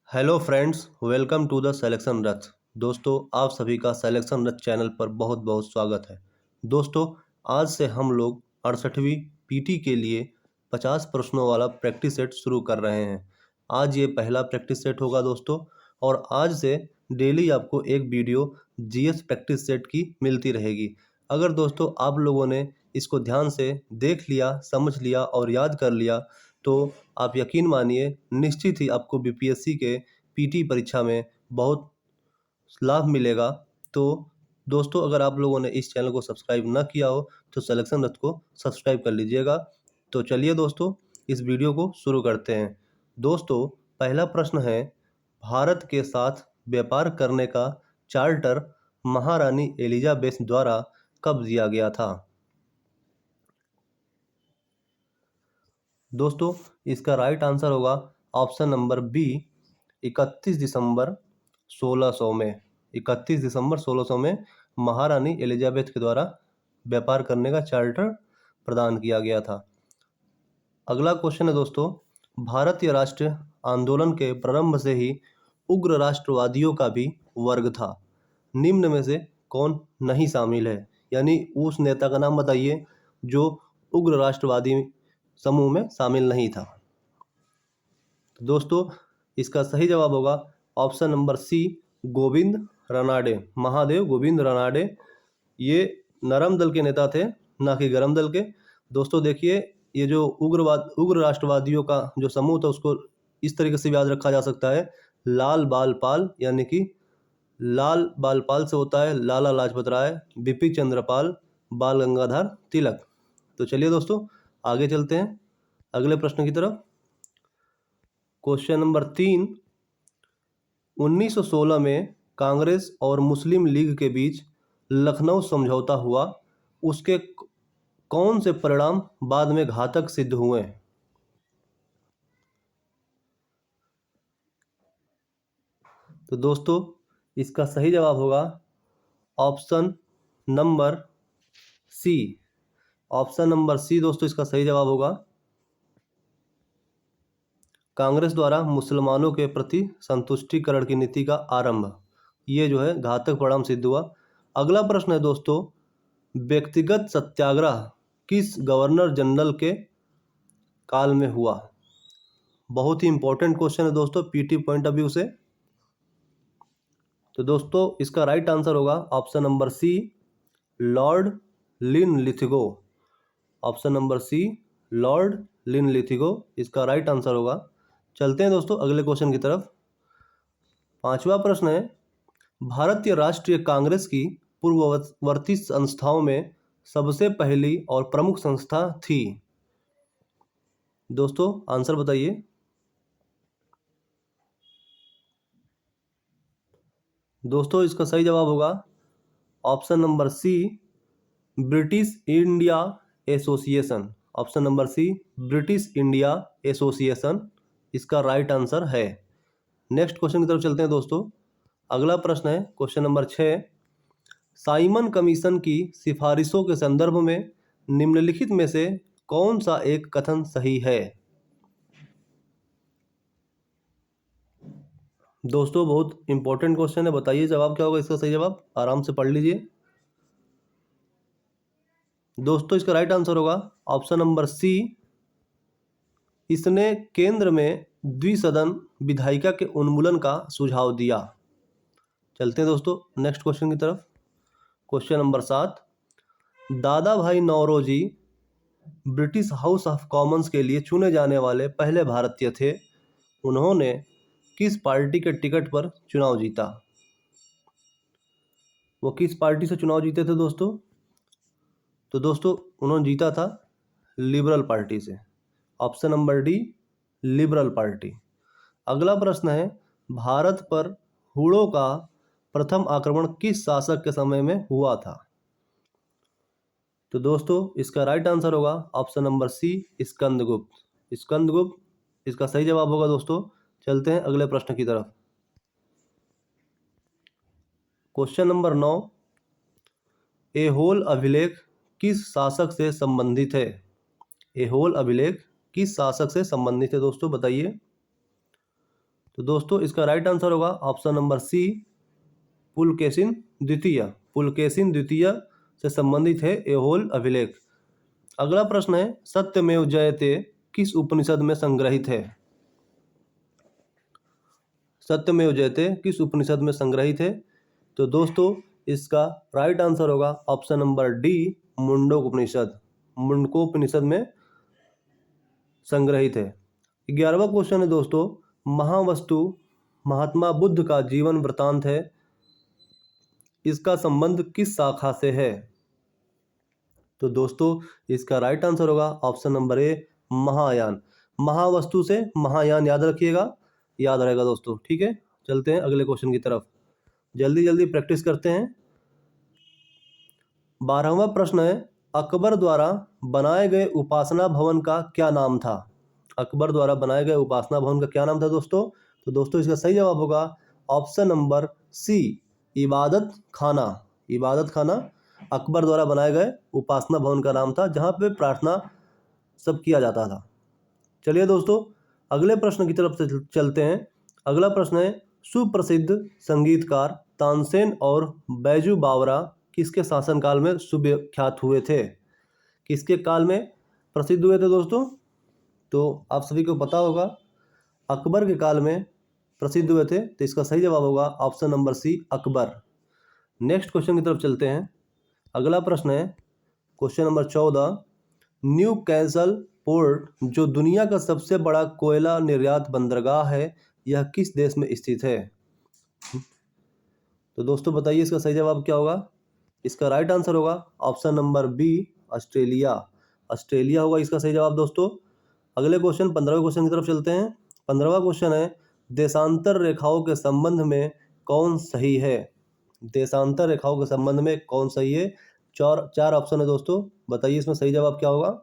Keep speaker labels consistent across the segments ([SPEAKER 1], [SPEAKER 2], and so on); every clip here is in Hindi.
[SPEAKER 1] Hello friends, welcome to the selection रथ। दोस्तों, आप सभी का सिलेक्शन रथ चैनल पर बहुत बहुत स्वागत है। दोस्तों, आज से हम लोग 68वीं पीटी के लिए 50 प्रश्नों वाला प्रैक्टिस सेट शुरू कर रहे हैं। आज ये पहला प्रैक्टिस सेट होगा दोस्तों, और आज से डेली आपको एक वीडियो जीएस प्रैक्टिस सेट की मिलती रहेगी। अगर दोस्तों आप लोगों ने इसको ध्यान से देख लिया, समझ लिया और याद कर लिया तो आप यकीन मानिए निश्चित ही आपको बीपीएससी के पीटी परीक्षा में बहुत लाभ मिलेगा। तो दोस्तों, अगर आप लोगों ने इस चैनल को सब्सक्राइब ना किया हो तो सिलेक्शन रथ को सब्सक्राइब कर लीजिएगा। तो चलिए दोस्तों, इस वीडियो को शुरू करते हैं। दोस्तों, पहला प्रश्न है, भारत के साथ व्यापार करने का चार्टर महारानी एलिजाबेथ द्वारा कब दिया गया था? दोस्तों, इसका राइट आंसर होगा ऑप्शन नंबर बी, 31 दिसंबर 1600 में। 31 दिसंबर 1600 में महारानी एलिजाबेथ के द्वारा व्यापार करने का चार्टर प्रदान किया गया था। अगला क्वेश्चन है दोस्तों, भारतीय राष्ट्रीय आंदोलन के प्रारंभ से ही उग्र राष्ट्रवादियों का भी वर्ग था। निम्न में से कौन नहीं शामिल है? यानी उस नेता का नाम बताइए जो उग्र राष्ट्रवादी समूह में शामिल नहीं था। दोस्तों, इसका सही जवाब होगा option number C, Govind Ranade. Mahadev Govind Ranade ये नरम दल के नेता थे, ना कि गरम दल के। दोस्तों देखिए, ये जो उग्र राष्ट्रवादियों का जो समूह था उसको इस तरीके से याद रखा जा सकता है, लाल बाल पाल, यानी कि लाल बाल पाल से होता है लाला लाजपत राय, बिपिन चंद्र पाल, बाल गंगाधर तिलक। तो चलिए दोस्तों, आगे चलते हैं अगले प्रश्न की तरफ। क्वेश्चन नंबर 3, 1916 में कांग्रेस और मुस्लिम लीग के बीच लखनऊ समझौता हुआ, उसके कौन से परिणाम बाद में घातक सिद्ध हुए? तो दोस्तों, इसका सही जवाब होगा option number C. Option number C दोस्तों इसका सही जवाब होगा। कांग्रेस द्वारा मुसलमानों के प्रति संतुष्टिकरण की नीति का आरंभ, ये जो है घातक परिणाम सिद्ध हुआ। अगला प्रश्न है दोस्तों, व्यक्तिगत सत्याग्रह किस गवर्नर जनरल के काल में हुआ? बहुत ही इंपॉर्टेंट क्वेश्चन है दोस्तों पीटी पॉइंट ऑफ व्यू से। तो दोस्तों, इसका राइट आंसर होगा option number C, lord Linlithgow. Option number C, lord Linlithgow इसका राइट आंसर होगा। चलते हैं दोस्तों अगले क्वेश्चन की तरफ। पांचवा प्रश्न है, भारतीय राष्ट्रीय कांग्रेस की पूर्ववर्ती संस्थाओं में सबसे पहली और प्रमुख संस्था थी। दोस्तों आंसर बताइए। दोस्तों, इसका सही जवाब होगा option number C, British India association. Option number C, British India association इसका राइट आंसर है। नेक्स्ट क्वेश्चन की तरफ चलते हैं दोस्तों। अगला प्रश्न है क्वेश्चन नंबर 6, साइमन कमीशन की सिफारिशों के संदर्भ में निम्नलिखित में से कौन सा एक कथन सही है? दोस्तों, बहुत इंपॉर्टेंट क्वेश्चन है, बताइए जवाब क्या होगा इसका सही जवाब, आराम से पढ़ लीजिए। दोस्तों, इसका राइट आंसर होगा ऑप्शन नंबर सी, इसने केंद्र में द्विसदन विधायिका के उन्मूलन का सुझाव दिया। चलते हैं दोस्तों नेक्स्ट क्वेश्चन की तरफ। Question number 7, Dadabhai Naoroji British House of Commons के लिए चुने जाने वाले पहले भारतीय थे। उन्होंने किस पार्टी के टिकट पर चुनाव जीता? वो किस पार्टी से चुनाव जीते थे दोस्तों? तो दोस्तों, उन्होंने जीता था लिबरल पार्टी से। Option number D, liberal party. अगला प्रश्न है, भारत पर हुड़ों का प्रथम आक्रमण किस शासक के समय में हुआ था? तो दोस्तों, इसका राइट आंसर होगा option number C, Skandagupta. Skandagupta इसका सही जवाब होगा दोस्तों। चलते हैं अगले प्रश्न की तरफ। क्वेश्चन नंबर 9, एहोल अभिलेख किस शासक से संबंधित है? एहोल अभिलेख किस शासक से संबंधित है दोस्तों, बताइए। तो दोस्तों इसका राइट आंसर होगा ऑप्शन नंबर सी, पुलकेशिन द्वितीय। पुलकेशिन द्वितीय से संबंधित है एहोल अभिलेख। अगला प्रश्न है, सत्यमेव जयते किस उपनिषद में संग्रहित है? सत्यमेव जयते किस उपनिषद में संग्रहित है? तो दोस्तों इसका राइट आंसर होगा ऑप्शन नंबर डी, मुंडक उपनिषद। मुंडकोपनिषद में संग्रहित है। 11वां क्वेश्चन है दोस्तों, महावस्तु महात्मा बुद्ध का जीवन वृत्तांत है, इसका संबंध किस शाखा से है? तो दोस्तों इसका राइट आंसर होगा ऑप्शन नंबर ए, महायान। महावस्तु से महायान याद रखिएगा, याद रहेगा दोस्तों। ठीक है, चलते हैं अगले क्वेश्चन की तरफ, जल्दी जल्दी प्रैक्टिस करते हैं। 12वां प्रश्न है, अकबर द्वारा बनाए गए उपासना भवन का क्या नाम था? अकबर द्वारा बनाए गए उपासना भवन का क्या नाम था दोस्तों? तो दोस्तों इसका सही जवाब होगा ऑप्शन नंबर सी, इबादत खाना। इबादत खाना अकबर द्वारा बनाए गए उपासना भवन का नाम था, जहाँ पे प्रार्थना सब किया जाता था। चलिए दोस्तों अगले प्रश्न की तरफ से चलते हैं। अगला प्रश्न है, सुप्रसिद्ध संगीतकार तानसेन और बैजू बावरा किसके शासनकाल में सुविख्यात हुए थे? किसके काल में प्रसिद्ध हुए थे दोस्तों? तो आप सभी को पता होगा अकबर के काल में प्रसिद्ध हुए थे, तो इसका सही जवाब होगा option number C, Akbar. Next question की तरफ चलते हैं। अगला प्रश्न है question number 14, Newcastle port जो दुनिया का सबसे बड़ा कोयला निर्यात बंदरगाह है, यह किस देश में स्थित है? तो दोस्तों बताइए इसका सही जवाब क्या होगा? इसका राइट आंसर होगा option number B, Australia. Australia होगा इसका सही जवाब दोस्तों। अगले क्वेश्चन 15वें क्वेश्चन की तरफ चलते हैं। 15वां क्वेश्चन है, देशांतर रेखाओं के संबंध में कौन सही है? देशांतर रेखाओं के संबंध में कौन सही है? चार ऑप्शन है दोस्तों, बताइए इसमें सही जवाब क्या होगा?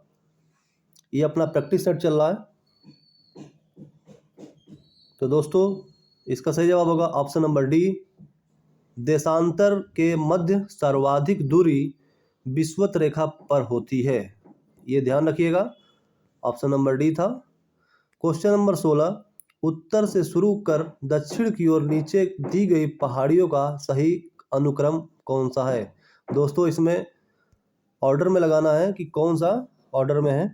[SPEAKER 1] ये अपना प्रैक्टिस सेट चल रहा है। तो दोस्तों इसका सही जवाब होगा ऑप्शन नंबर डी, देशांतर के मध्य सर्वाधिक दूरी विषुवत रेखा पर होती है। ये ध्यान रखिएगा, ऑप्शन नंबर डी था। क्वेश्चन नंबर 16, उत्तर से शुरू कर दक्षिण की ओर नीचे दी गई पहाड़ियों का सही अनुक्रम कौन सा है? दोस्तों इसमें ऑर्डर में लगाना है कि कौन सा ऑर्डर में है।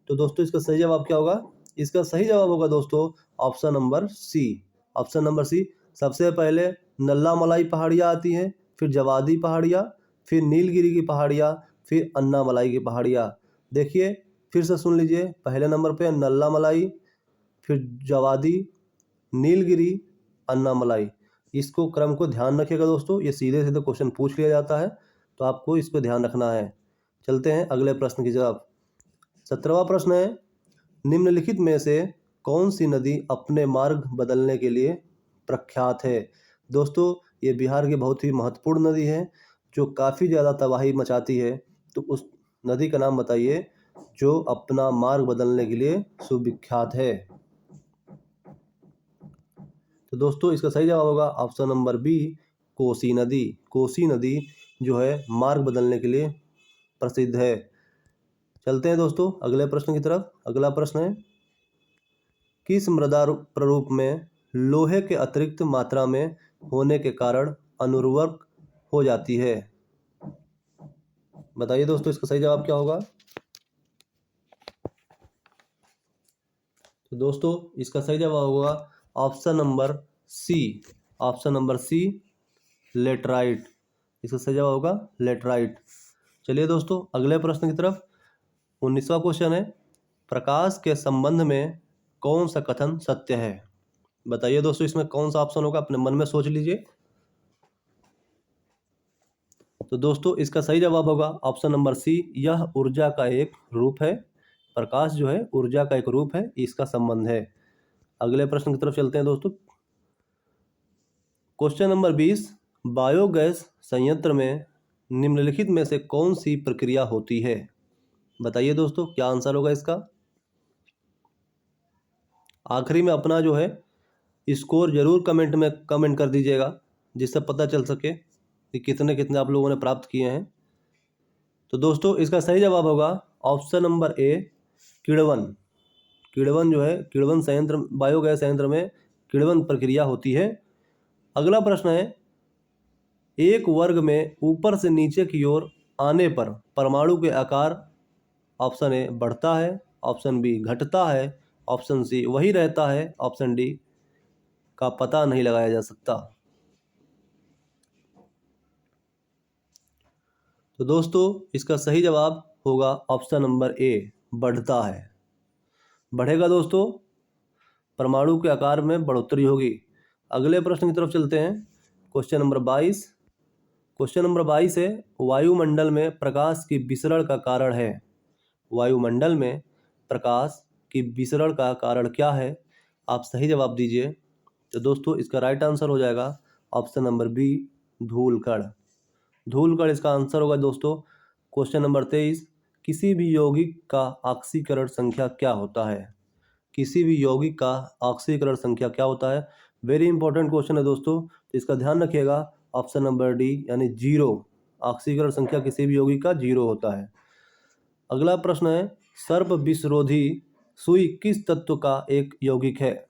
[SPEAKER 1] तो दोस्तों इसका सही जवाब क्या होगा? इसका सही जवाब होगा दोस्तों option number C. Option number C, सबसे पहले नल्ला मलाई पहाड़ियाँ आती हैं, फिर जवादी पहाड़ियाँ, फिर नीलगिरी की पहाड़ियाँ, फिर अन्ना मलाई की पहाड़ियाँ। देखिए फिर से सुन लीजिए, पहले नंबर पे नल्ला मलाई, फिर जवादी, नीलगिरी, अन्ना मलाई। इसको क्रम को ध्यान रखिएगा दोस्तों, ये सीधे सीधे क्वेश्चन पूछ लिया जाता है, तो आपको इस पर ध्यान रखना है। चलते हैं अगले प्रश्न की तरफ। 17वां प्रश्न है, निम्नलिखित में से कौन सी नदी अपने मार्ग बदलने के लिए प्रख्यात है? दोस्तों ये बिहार की बहुत ही महत्वपूर्ण नदी है, जो काफ़ी ज़्यादा तबाही मचाती है। तो उस नदी का नाम बताइए जो अपना मार्ग बदलने के लिए सुविख्यात है। तो दोस्तों इसका सही जवाब होगा ऑप्शन नंबर बी, कोसी नदी। कोसी नदी जो है मार्ग बदलने के लिए प्रसिद्ध है। चलते हैं दोस्तों अगले प्रश्न की तरफ। अगला प्रश्न है, किस मृदा प्ररूप में लोहे के अतिरिक्त मात्रा में होने के कारण अनुर्वरक हो जाती है? बताइए दोस्तों इसका सही जवाब क्या होगा? तो दोस्तों इसका सही जवाब होगा option number C. Option number C, laterite. इसका सही जवाब होगा लेटराइट। चलिए दोस्तों अगले प्रश्न की तरफ। 19वां क्वेश्चन है, प्रकाश के संबंध में कौन सा कथन सत्य है? बताइए दोस्तों इसमें कौन सा ऑप्शन होगा, अपने मन में सोच लीजिए। तो दोस्तों इसका सही जवाब होगा ऑप्शन नंबर सी, यह ऊर्जा का एक रूप है। प्रकाश जो है ऊर्जा का एक रूप है, इसका संबंध है। अगले प्रश्न की तरफ चलते हैं दोस्तों। क्वेश्चन नंबर 20, बायोगैस संयंत्र में निम्नलिखित में से कौन सी प्रक्रिया होती है? बताइए दोस्तों क्या आंसर होगा इसका? आखिरी में अपना जो है स्कोर जरूर कमेंट में कमेंट कर दीजिएगा, जिससे पता चल सके कि कितने कितने आप लोगों ने प्राप्त किए हैं। तो दोस्तों इसका सही जवाब होगा ऑप्शन नंबर ए, किण्वन। किण्वन जो है, किण्वन संयंत्र, बायोगैस संयंत्र में किण्वन प्रक्रिया होती है। अगला प्रश्न है, एक वर्ग में ऊपर से नीचे की ओर आने पर परमाणु के आकार ऑप्शन ए बढ़ता है, ऑप्शन बी घटता है, ऑप्शन सी वही रहता है, ऑप्शन डी का पता नहीं लगाया जा सकता। तो दोस्तों इसका सही जवाब होगा ऑप्शन नंबर ए, बढ़ता है। बढ़ेगा दोस्तों, परमाणु के आकार में बढ़ोतरी होगी। अगले प्रश्न की तरफ चलते हैं। Question number 22। क्वेश्चन नंबर 22 है, वायुमंडल में प्रकाश की विसरण का कारण है। वायुमंडल में प्रकाश की विसरण का कारण क्या है? आप सही जवाब दीजिए। तो दोस्तों इसका राइट आंसर हो जाएगा ऑप्शन नंबर बी, धूलकण। धूलकण इसका आंसर होगा दोस्तों। क्वेश्चन नंबर 23, किसी भी यौगिक का ऑक्सीकरण संख्या क्या होता है? किसी भी यौगिक का ऑक्सीकरण संख्या क्या होता है? वेरी इंपॉर्टेंट क्वेश्चन है दोस्तों, तो इसका ध्यान रखिएगा। ऑप्शन नंबर डी यानी 0। ऑक्सीकरण संख्या किसी भी यौगिक का 0 होता है। अगला प्रश्न है, सर्प विषरोधी सुई किस तत्व का एक यौगिक है?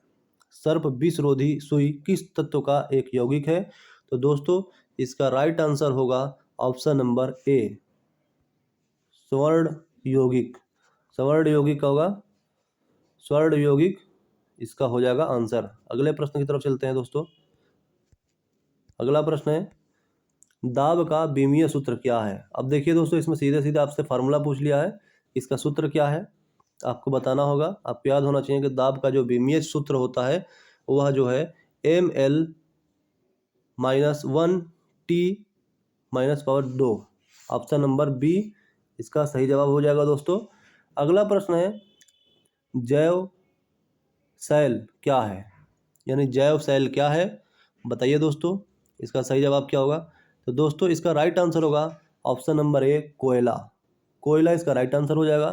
[SPEAKER 1] सर्प विषरोधी सुई किस तत्व का एक यौगिक है? तो दोस्तों इसका राइट आंसर होगा ऑप्शन नंबर ए, स्वर्ण यौगिक। स्वर्ण यौगिक का होगा स्वर्ण यौगिक, इसका हो जाएगा आंसर। अगले प्रश्न की तरफ चलते हैं दोस्तों। अगला प्रश्न है, दाब का बीमीय सूत्र क्या है? अब देखिए दोस्तों, इसमें सीधे सीधे आपसे फार्मूला पूछ लिया है, इसका सूत्र क्या है आपको बताना होगा। आपको याद होना चाहिए कि दाब का जो बीमीय सूत्र होता है वह जो है ml-1T-2। ऑप्शन नंबर बी इसका सही जवाब हो जाएगा दोस्तों। अगला प्रश्न है, जैव सेल क्या है? यानी जैव सेल क्या है, बताइए दोस्तों। इसका सही जवाब क्या होगा? तो दोस्तों इसका राइट आंसर होगा ऑप्शन नंबर ए, कोयला। कोयला इसका राइट आंसर हो जाएगा।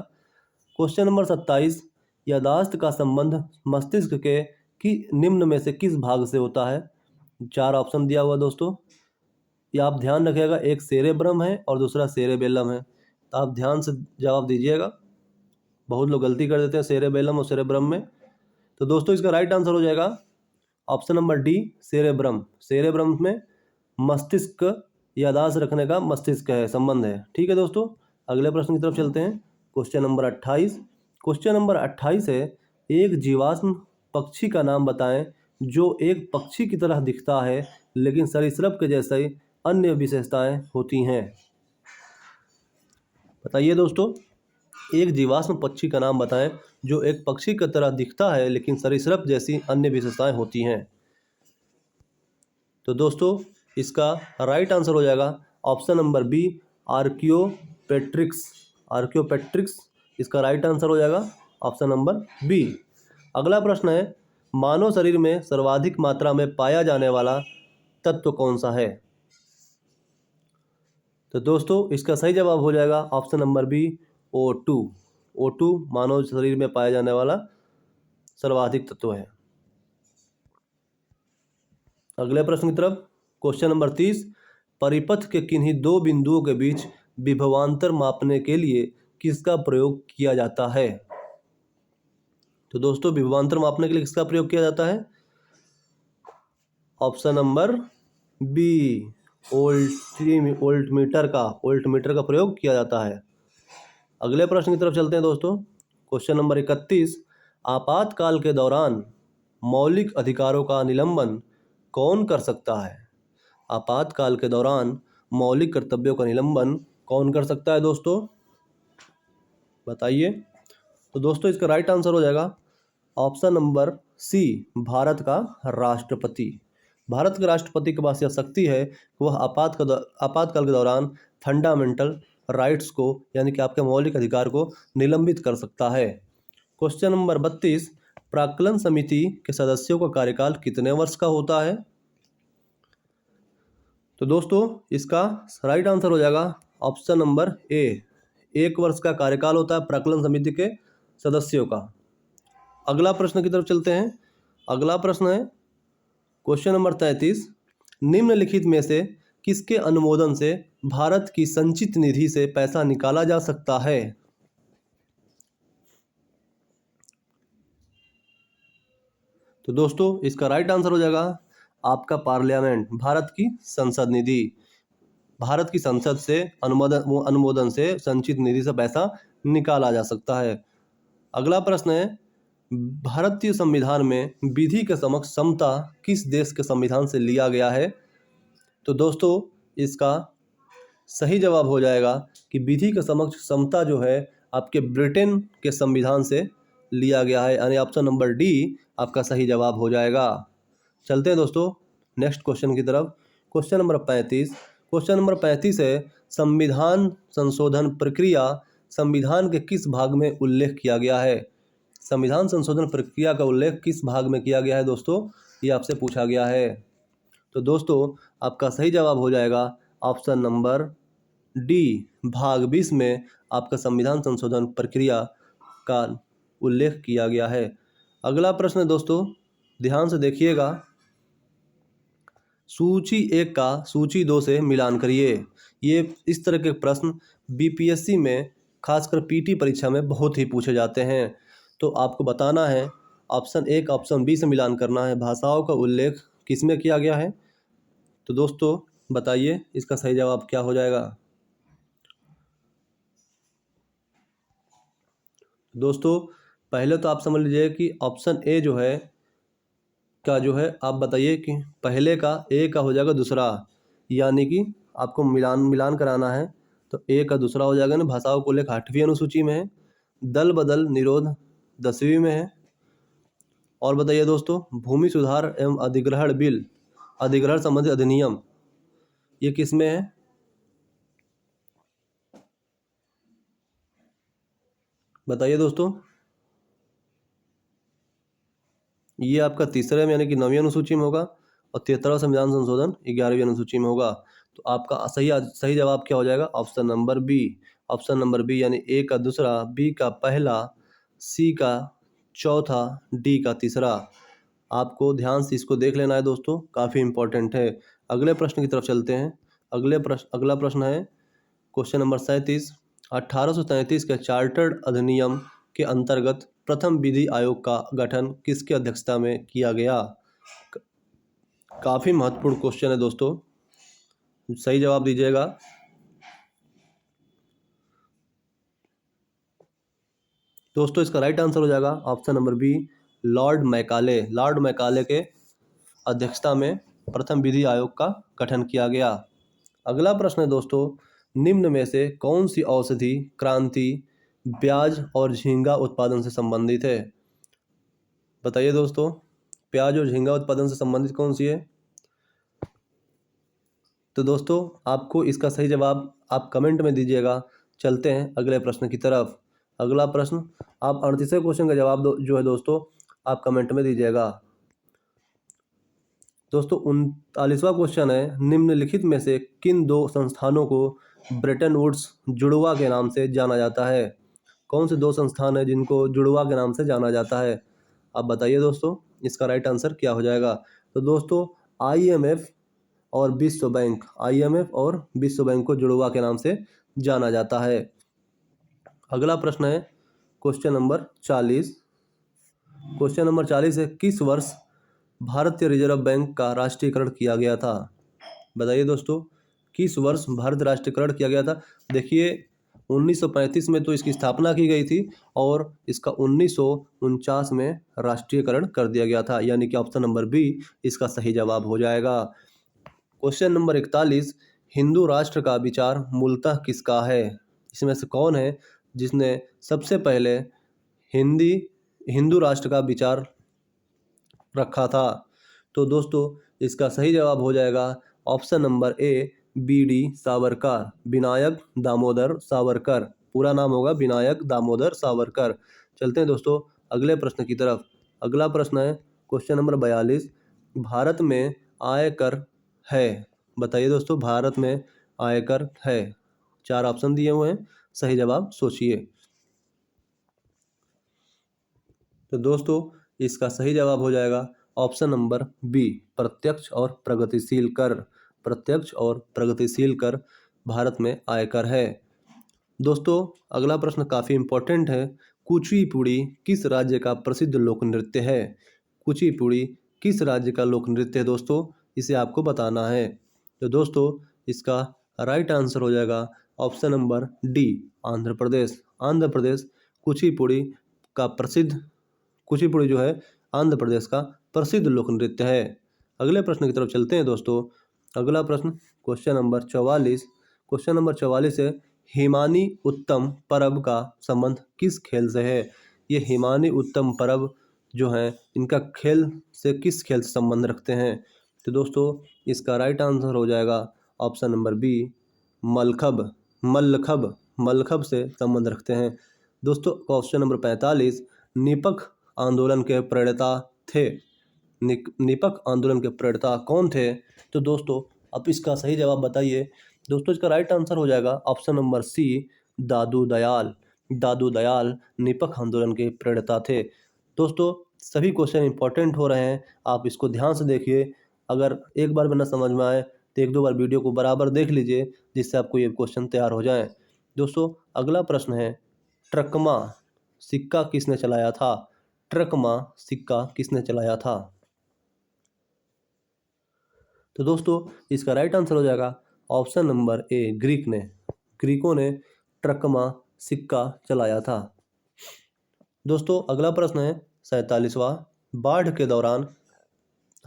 [SPEAKER 1] क्वेश्चन नंबर 27, यादाश्त का संबंध मस्तिष्क के निम्न में से किस भाग से होता है? 4 ऑप्शन दिया हुआ दोस्तों, ये आप ध्यान रखिएगा। एक सेरेब्रम है और दूसरा सेरेबेलम है, तो आप ध्यान से जवाब दीजिएगा। बहुत लोग गलती कर देते हैं सेरेबेलम और सेरेब्रम में। तो दोस्तों इसका राइट आंसर हो जाएगा option number D, cerebrum. Cerebrum में मस्तिष्क, याददाश्त रखने का मस्तिष्क है, संबंध है। ठीक है दोस्तों, अगले प्रश्न की तरफ चलते हैं। Question number 28। क्वेश्चन नंबर 28 है, एक जीवाश्म पक्षी का नाम बताएं जो एक पक्षी की तरह दिखता है लेकिन सरीसृप के जैसे अन्य विशेषताएं होती हैं। बताइए दोस्तों, एक जीवाश्म पक्षी का नाम बताएं जो एक पक्षी की तरह दिखता है लेकिन सरीसृप जैसी अन्य विशेषताएं होती हैं। तो दोस्तों इसका राइट आंसर हो जाएगा ऑप्शन नंबर बी, आर्कियोपेट्रिक्स। आर्कियोपेट्रिक्स इसका राइट आंसर हो जाएगा ऑप्शन नंबर बी। अगला प्रश्न है, मानव शरीर में सर्वाधिक मात्रा में पाया जाने वाला तत्व कौन सा है? तो दोस्तों इसका सही जवाब हो जाएगा option number B, O2। O2 मानव शरीर में पाया जाने वाला सर्वाधिक तत्व है। अगले प्रश्न की तरफ। क्वेश्चन नंबर 30, परिपथ के किन्हीं दो बिंदुओं के बीच विभवांतर मापने के लिए किसका प्रयोग किया जाता है? तो दोस्तों विभवांतर मापने के लिए किसका प्रयोग किया जाता है? ऑप्शन नंबर बी, वोल्टमीटर का प्रयोग किया जाता है। अगले प्रश्न की तरफ चलते हैं दोस्तों। क्वेश्चन नंबर 31, आपातकाल के दौरान मौलिक अधिकारों का निलंबन कौन कर सकता है? आपातकाल के दौरान मौलिक कर्तव्यों का निलंबन कौन कर सकता है दोस्तों, बताइए। तो दोस्तों इसका राइट आंसर हो जाएगा ऑप्शन नंबर सी, भारत का राष्ट्रपति। भारत के राष्ट्रपति के पास यह शक्ति है कि वह आपातकाल के दौरान फंडामेंटल राइट्स को यानी कि आपके मौलिक अधिकार को निलंबित कर सकता है। क्वेश्चन नंबर 32, प्राक्कलन समिति के सदस्यों का कार्यकाल कितने वर्ष का होता है? तो दोस्तों इसका राइट आंसर हो जाएगा ऑप्शन नंबर ए, 1 वर्ष का कार्यकाल होता है प्राक्कलन समिति के सदस्यों का। अगला प्रश्न की तरफ चलते हैं। अगला प्रश्न है क्वेश्चन नंबर 33, निम्नलिखित में से किसके अनुमोदन से भारत की संचित निधि से पैसा निकाला जा सकता है? तो दोस्तों इसका राइट आंसर हो जाएगा आपका पार्लियामेंट, भारत की संसद निधि। भारत की संसद से अनुमोदन से संचित निधि से पैसा निकाला जा सकता है। अगला प्रश्न है, भारतीय संविधान में विधि के समक्ष समता किस देश के संविधान से लिया गया है? तो दोस्तों इसका सही जवाब हो जाएगा कि विधि के समक्ष समता जो है आपके ब्रिटेन के संविधान से लिया गया है, यानी ऑप्शन नंबर डी आपका सही जवाब हो जाएगा। चलते हैं दोस्तों नेक्स्ट क्वेश्चन की तरफ। Question number 35। क्वेश्चन नंबर 35 है, संविधान संशोधन प्रक्रिया संविधान के किस भाग में उल्लेख किया गया है? संविधान संशोधन प्रक्रिया का उल्लेख किस भाग में किया गया है दोस्तों, ये आपसे पूछा गया है। तो दोस्तों आपका सही जवाब हो जाएगा ऑप्शन नंबर डी, भाग 20 में आपका संविधान संशोधन प्रक्रिया का उल्लेख किया गया है। अगला प्रश्न है दोस्तों, ध्यान से देखिएगा, सूची 1 का सूची 2 से मिलान करिए। ये इस तरह के प्रश्न बीपीएससी में खासकर पीटी परीक्षा में बहुत ही पूछे जाते हैं। तो आपको बताना है ऑप्शन 1 ऑप्शन बी से मिलान करना है, भाषाओं का उल्लेख किस में किया गया है। तो दोस्तों बताइए इसका सही जवाब क्या हो जाएगा। दोस्तों पहले तो आप समझ लीजिए कि ऑप्शन ए जो है का जो है आप बताइए कि पहले का ए का हो जाएगा दूसरा, यानी कि आपको मिलान कराना है। तो ए का दूसरा हो जाएगा ना, भाषाओं को लेकर 8वीं अनुसूची में है, दल बदल निरोध 10वीं में है। और बताइए दोस्तों, भूमि सुधार एवं अधिग्रहण बिल, अधिग्रहण संबंधी अधिनियम, ये किस में है? बताइए दोस्तों। ये आपका तीसरे में यानी कि 9वीं अनुसूची में होगा, और 73वां संविधान संशोधन 11वीं अनुसूची में होगा। तो आपका सही जवाब क्या हो जाएगा? Option number B. Option number B यानी ए का दूसरा, बी का पहला, सी का चौथा, डी का तीसरा। आपको ध्यान से इसको देख लेना है दोस्तों, काफ़ी इंपॉर्टेंट है। अगले प्रश्न की तरफ चलते हैं। अगला प्रश्न है क्वेश्चन नंबर 37। 1833 के चार्टर्ड अधिनियम के अंतर्गत प्रथम विधि आयोग का गठन किसकी अध्यक्षता में किया गया? काफ़ी महत्वपूर्ण क्वेश्चन है दोस्तों, सही जवाब दीजिएगा। दोस्तों इसका राइट आंसर हो जाएगा option number B, lord Macaulay. Lord Macaulay के अध्यक्षता में प्रथम विधि आयोग का गठन किया गया। अगला प्रश्न है दोस्तों, निम्न में से कौन सी औषधि क्रांति प्याज और झींगा उत्पादन से संबंधित है? बताइए दोस्तों, प्याज और झींगा उत्पादन से संबंधित कौन सी है? तो दोस्तों आपको इसका सही जवाब आप कमेंट में दीजिएगा। चलते हैं अगले प्रश्न की तरफ। अगला प्रश्न, आप 38वें क्वेश्चन का जवाब जो है दोस्तों आप कमेंट में दीजिएगा। दोस्तों 39वां क्वेश्चन है, निम्नलिखित में से किन दो संस्थानों को ब्रेटन वुड्स जुड़वा के नाम से जाना जाता है? कौन से दो संस्थान हैं जिनको जुड़वा के नाम से जाना जाता है? आप बताइए दोस्तों, इसका राइट आंसर क्या हो जाएगा? तो दोस्तों IMF और विश्व बैंक, IMF और विश्व बैंक को जुड़वा के नाम से जाना जाता है। अगला प्रश्न है क्वेश्चन नंबर 40। क्वेश्चन नंबर 40 है, किस वर्ष भारतीय रिजर्व बैंक का राष्ट्रीयकरण किया गया था? बताइए दोस्तों, किस वर्ष भारत राष्ट्रीयकरण किया गया था? देखिए 1935 में तो इसकी स्थापना की गई थी, और इसका 1949 में राष्ट्रीयकरण कर दिया गया था, यानी कि ऑप्शन नंबर बी इसका सही जवाब हो जाएगा। क्वेश्चन नंबर 41, हिंदू राष्ट्र का विचार मूलतः किसका है? इसमें से कौन है जिसने सबसे पहले हिंदू राष्ट्र का विचार रखा था? तो दोस्तों इसका सही जवाब हो जाएगा option number A, BD Savarkar, Vinayak Damodar Savarkar. पूरा नाम होगा विनायक दामोदर सावरकर। चलते हैं दोस्तों अगले प्रश्न की तरफ। अगला प्रश्न है क्वेश्चन नंबर 42, भारत में आयकर है। बताइए दोस्तों, भारत में आयकर है। 4 ऑप्शन दिए हुए हैं, सही जवाब सोचिए। तो दोस्तों इसका सही जवाब हो जाएगा ऑप्शन नंबर बी, प्रत्यक्ष और प्रगतिशील कर। प्रत्यक्ष और प्रगतिशील कर भारत में आयकर है। दोस्तों अगला प्रश्न काफ़ी इंपॉर्टेंट है, कुचिपुड़ी किस राज्य का प्रसिद्ध लोक नृत्य है? कुचिपुड़ी किस राज्य का लोक नृत्य है दोस्तों, इसे आपको बताना है। तो दोस्तों इसका राइट आंसर हो जाएगा option number D, Andhra Pradesh. Andhra Pradesh Kuchipudi का प्रसिद्ध कुचिपुड़ी जो है आंध्र प्रदेश का प्रसिद्ध लोक नृत्य है। अगले प्रश्न की तरफ चलते हैं दोस्तों। अगला प्रश्न क्वेश्चन नंबर 44। क्वेश्चन नंबर 44 है, हिमानी उत्तम पर्व का संबंध किस खेल से है। ये हिमानी उत्तम पर्व जो है इनका किस खेल से संबंध रखते हैं। तो दोस्तों इसका राइट आंसर हो जाएगा ऑप्शन नंबर बी, मलखब। मल्लखब मलखब से संबंध रखते हैं। दोस्तों क्वेश्चन नंबर 45, निपख आंदोलन के प्रणेता थे। निपख आंदोलन के प्रणेता कौन थे। तो दोस्तों अब इसका सही जवाब बताइए। दोस्तों इसका राइट आंसर हो जाएगा ऑप्शन नंबर सी, दादू दयाल। दादू दयाल निपख आंदोलन के प्रणेता थे। दोस्तों सभी क्वेश्चन इंपॉर्टेंट हो रहे हैं, आप इसको ध्यान से देखिए। अगर एक बार भी ना समझ में आए तो एक दो बार वीडियो को बराबर देख लीजिए, जिससे आपको ये क्वेश्चन तैयार हो जाए। दोस्तों अगला प्रश्न है, ट्रकमा सिक्का किसने चलाया था। ट्रकमा सिक्का किसने चलाया था। तो दोस्तों इसका राइट आंसर हो जाएगा ऑप्शन नंबर ए, ग्रीक ने। ग्रीकों ने ट्रकमा सिक्का चलाया था। दोस्तों अगला प्रश्न है 47वां, बाढ़ के दौरान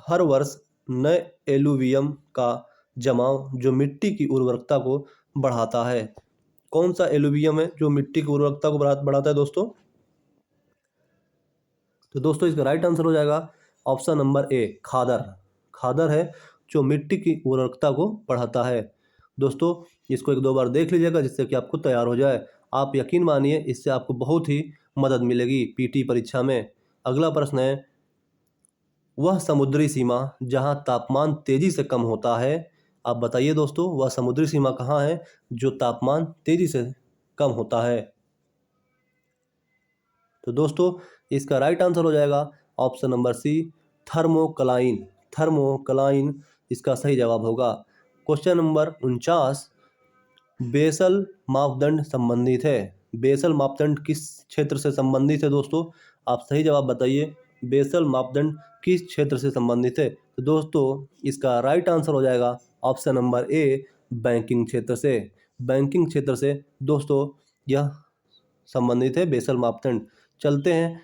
[SPEAKER 1] हर वर्ष नए एलुवियम का जमाव जो मिट्टी की उर्वरकता को बढ़ाता है। कौन सा एलुवियम है जो मिट्टी की उर्वरकता को बढ़ाता है दोस्तों। तो दोस्तों इसका राइट आंसर हो जाएगा ऑप्शन नंबर ए, खादर। खादर है जो मिट्टी की उर्वरकता को बढ़ाता है। दोस्तों इसको एक दो बार देख लीजिएगा, जिससे कि आपको तैयार हो जाए। आप यकीन मानिए इससे आपको बहुत ही मदद मिलेगी पीटी परीक्षा में। अगला प्रश्न है, वह समुद्री सीमा जहां तापमान तेजी से कम होता है। आप बताइए दोस्तों वह समुद्री सीमा कहाँ है जो तापमान तेजी से कम होता है। तो दोस्तों इसका राइट आंसर हो जाएगा option number C, thermocline. Thermocline इसका सही जवाब होगा। क्वेश्चन नंबर 49, बेसल मापदंड संबंधित है। बेसल मापदंड किस क्षेत्र से संबंधित है दोस्तों, आप सही जवाब बताइए। बेसल मापदंड किस क्षेत्र से संबंधित है। तो दोस्तों इसका राइट आंसर हो जाएगा ऑप्शन नंबर ए, बैंकिंग क्षेत्र से। बैंकिंग क्षेत्र से दोस्तों यह संबंधित है बेसल मापदंड। चलते हैं